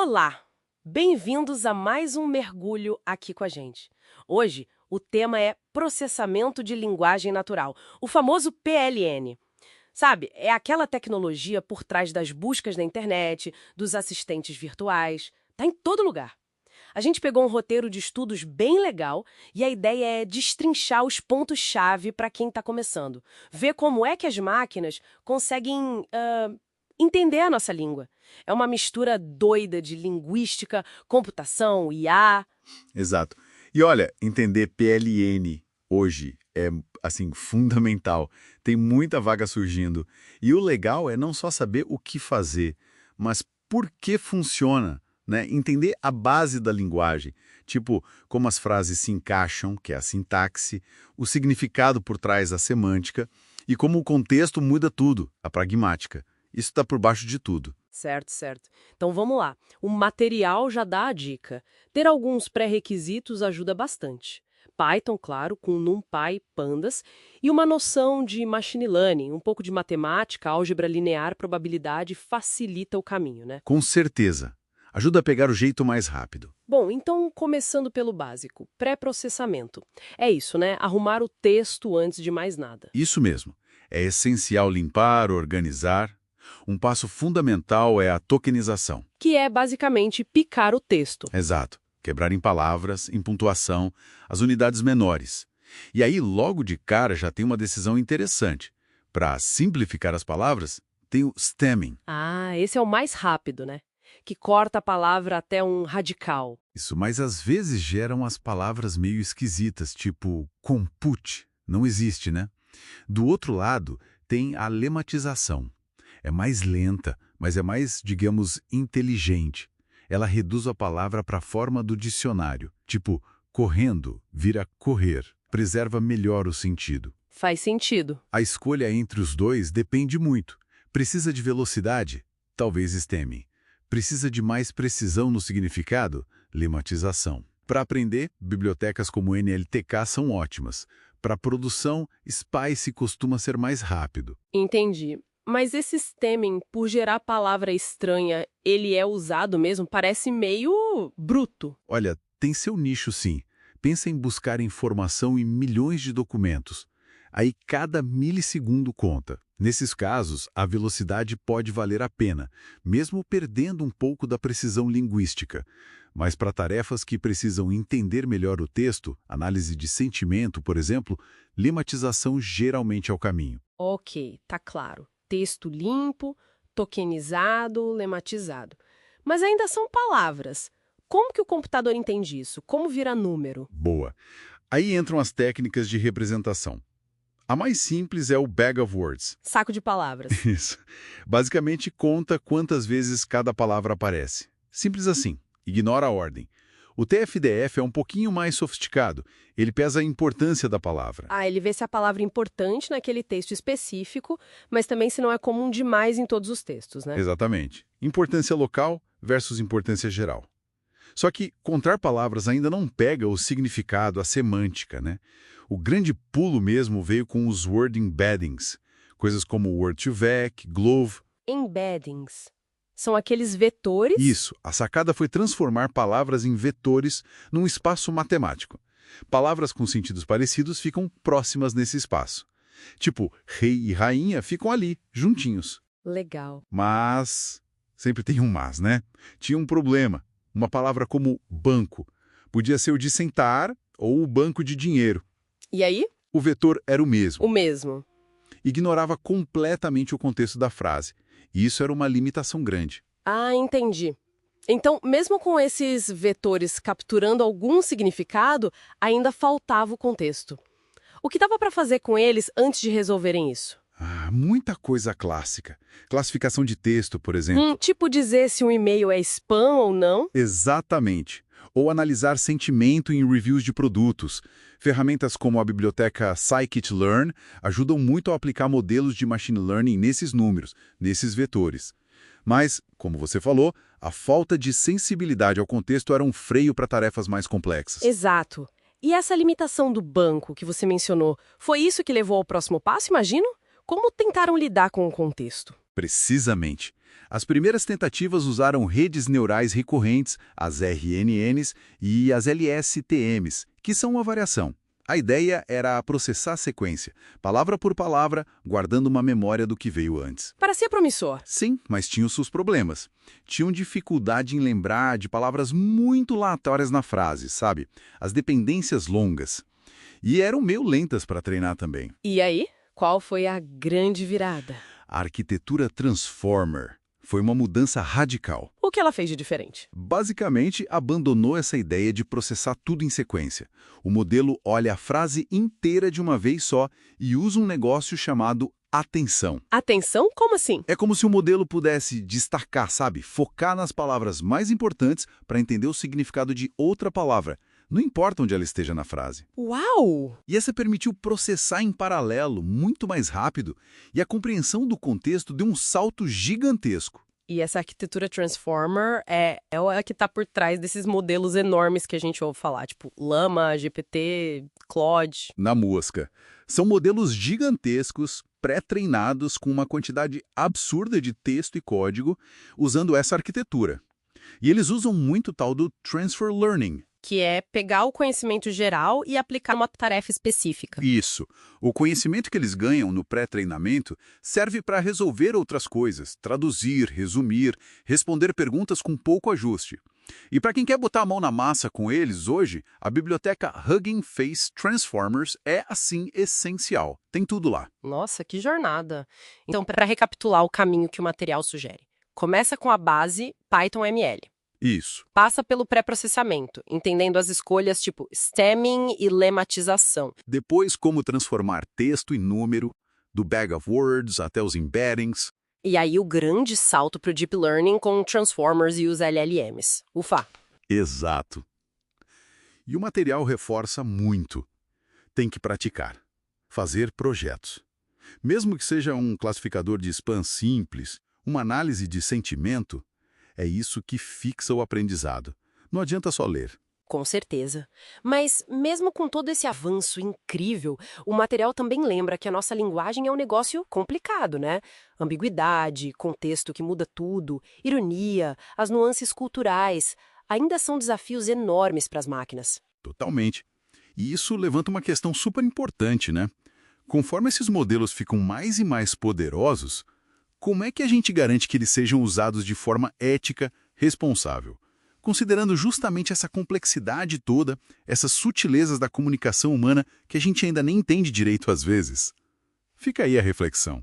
Olá! Bem-vindos a mais um mergulho aqui com a gente. Hoje, o tema é processamento de linguagem natural, o famoso PLN. Sabe, é aquela tecnologia por trás das buscas na internet, dos assistentes virtuais, tá em todo lugar. A gente pegou um roteiro de estudos bem legal e a ideia é destrinchar os pontos-chave para quem está começando. Ver como é que as máquinas conseguem entender a nossa língua. É uma mistura doida de linguística, computação, IA. Exato. E olha, entender PLN hoje é, assim, fundamental. Tem muita vaga surgindo. E o legal é não só saber o que fazer, mas por que funciona, né? Entender a base da linguagem. Tipo, como as frases se encaixam, que é a sintaxe, o significado por trás da semântica, e como o contexto muda tudo, a pragmática. Isso está por baixo de tudo. Certo, certo. Então vamos lá. O material já dá a dica. Ter alguns pré-requisitos ajuda bastante. Python, claro, com NumPy, Pandas, e uma noção de machine learning, um pouco de matemática, álgebra linear, probabilidade, facilita o caminho, né? Com certeza. Ajuda a pegar o jeito mais rápido. Bom, então começando pelo básico, pré-processamento. É isso, né? Arrumar o texto antes de mais nada. Isso mesmo. É essencial limpar, organizar. Um passo fundamental é a tokenização. Que é basicamente picar o texto. Exato. Quebrar em palavras, em pontuação, as unidades menores. E aí, logo de cara, já tem uma decisão interessante. Para simplificar as palavras, tem o stemming. Ah, esse é o mais rápido, né? Que corta a palavra até um radical. Isso, mas às vezes geram as palavras meio esquisitas, tipo compute. Não existe, né? Do outro lado, tem a lematização. É mais lenta, mas é mais, digamos, inteligente. Ela reduz a palavra para a forma do dicionário. Tipo, correndo vira correr. Preserva melhor o sentido. Faz sentido. A escolha entre os dois depende muito. Precisa de velocidade? Talvez stemming. Precisa de mais precisão no significado? Lematização. Para aprender, bibliotecas como NLTK são ótimas. Para produção, Spice costuma ser mais rápido. Entendi. Mas esse stemming, por gerar palavra estranha, ele é usado mesmo? Parece meio bruto. Olha, tem seu nicho sim. Pensa em buscar informação em milhões de documentos. Aí cada milissegundo conta. Nesses casos, a velocidade pode valer a pena, mesmo perdendo um pouco da precisão linguística. Mas para tarefas que precisam entender melhor o texto, análise de sentimento, por exemplo, lematização geralmente é o caminho. Ok, tá claro. Texto limpo, tokenizado, lematizado. Mas ainda são palavras. Como que o computador entende isso? Como vira número? Boa. Aí entram as técnicas de representação. A mais simples é o Bag of Words. Saco de palavras. Isso. Basicamente conta quantas vezes cada palavra aparece. Simples assim. Ignora a ordem. O TF-DF é um pouquinho mais sofisticado. Ele pesa a importância da palavra. Ah, ele vê se a palavra é importante naquele texto específico, mas também se não é comum demais em todos os textos, né? Exatamente. Importância local versus importância geral. Só que contar palavras ainda não pega o significado, a semântica, né? O grande pulo mesmo veio com os word embeddings, coisas como word2vec, glove. Embeddings. São aqueles vetores? Isso, a sacada foi transformar palavras em vetores num espaço matemático. Palavras com sentidos parecidos ficam próximas nesse espaço. Tipo, rei e rainha ficam ali, juntinhos. Legal. Mas, sempre tem um mas, né? Tinha um problema. Uma palavra como banco. Podia ser o de sentar ou o banco de dinheiro. E aí? O vetor era o mesmo. O mesmo. Ignorava completamente o contexto da frase. E isso era uma limitação grande. Ah, entendi. Então, mesmo com esses vetores capturando algum significado, ainda faltava o contexto. O que dava para fazer com eles antes de resolverem isso? Muita coisa clássica. Classificação de texto, por exemplo. Tipo dizer se um e-mail é spam ou não? Exatamente. Ou analisar sentimento em reviews de produtos. Ferramentas como a biblioteca Scikit-learn ajudam muito a aplicar modelos de machine learning nesses números, nesses vetores. Mas, como você falou, a falta de sensibilidade ao contexto era um freio para tarefas mais complexas. Exato. E essa limitação do banco que você mencionou, foi isso que levou ao próximo passo, imagino? Como tentaram lidar com o contexto? Precisamente. As primeiras tentativas usaram redes neurais recorrentes, as RNNs e as LSTMs, que são uma variação. A ideia era processar a sequência, palavra por palavra, guardando uma memória do que veio antes. Parecia promissor. Sim, mas tinham seus problemas. Tinham dificuldade em lembrar de palavras muito aleatórias na frase, sabe? As dependências longas. E eram meio lentas para treinar também. E aí, qual foi a grande virada? A arquitetura Transformer foi uma mudança radical. O que ela fez de diferente? Basicamente, abandonou essa ideia de processar tudo em sequência. O modelo olha a frase inteira de uma vez só e usa um negócio chamado atenção. Atenção? Como assim? É como se o modelo pudesse destacar, sabe? Focar nas palavras mais importantes para entender o significado de outra palavra. Não importa onde ela esteja na frase. Uau! E essa permitiu processar em paralelo, muito mais rápido, e a compreensão do contexto deu um salto gigantesco. E essa arquitetura Transformer é a que está por trás desses modelos enormes que a gente ouve falar, tipo Llama, GPT, Claude. Na mosca. São modelos gigantescos, pré-treinados com uma quantidade absurda de texto e código, usando essa arquitetura. E eles usam muito o tal do Transfer Learning. Que é pegar o conhecimento geral e aplicar uma tarefa específica. Isso. O conhecimento que eles ganham no pré-treinamento serve para resolver outras coisas, traduzir, resumir, responder perguntas com pouco ajuste. E para quem quer botar a mão na massa com eles hoje, a biblioteca Hugging Face Transformers é, assim, essencial. Tem tudo lá. Nossa, que jornada! Então, para recapitular o caminho que o material sugere. Começa com a base Python ML. Isso. Passa pelo pré-processamento, entendendo as escolhas tipo stemming e lematização. Depois, como transformar texto em número, do bag of words até os embeddings. E aí o grande salto para o Deep Learning com Transformers e os LLMs. Ufa! Exato. E o material reforça muito. Tem que praticar. Fazer projetos. Mesmo que seja um classificador de spam simples, uma análise de sentimento, é isso que fixa o aprendizado. Não adianta só ler. Com certeza. Mas, mesmo com todo esse avanço incrível, o material também lembra que a nossa linguagem é um negócio complicado, né? Ambiguidade, contexto que muda tudo, ironia, as nuances culturais, ainda são desafios enormes para as máquinas. Totalmente. E isso levanta uma questão super importante, né? Conforme esses modelos ficam mais e mais poderosos, como é que a gente garante que eles sejam usados de forma ética, responsável? Considerando justamente essa complexidade toda, essas sutilezas da comunicação humana que a gente ainda nem entende direito às vezes. Fica aí a reflexão.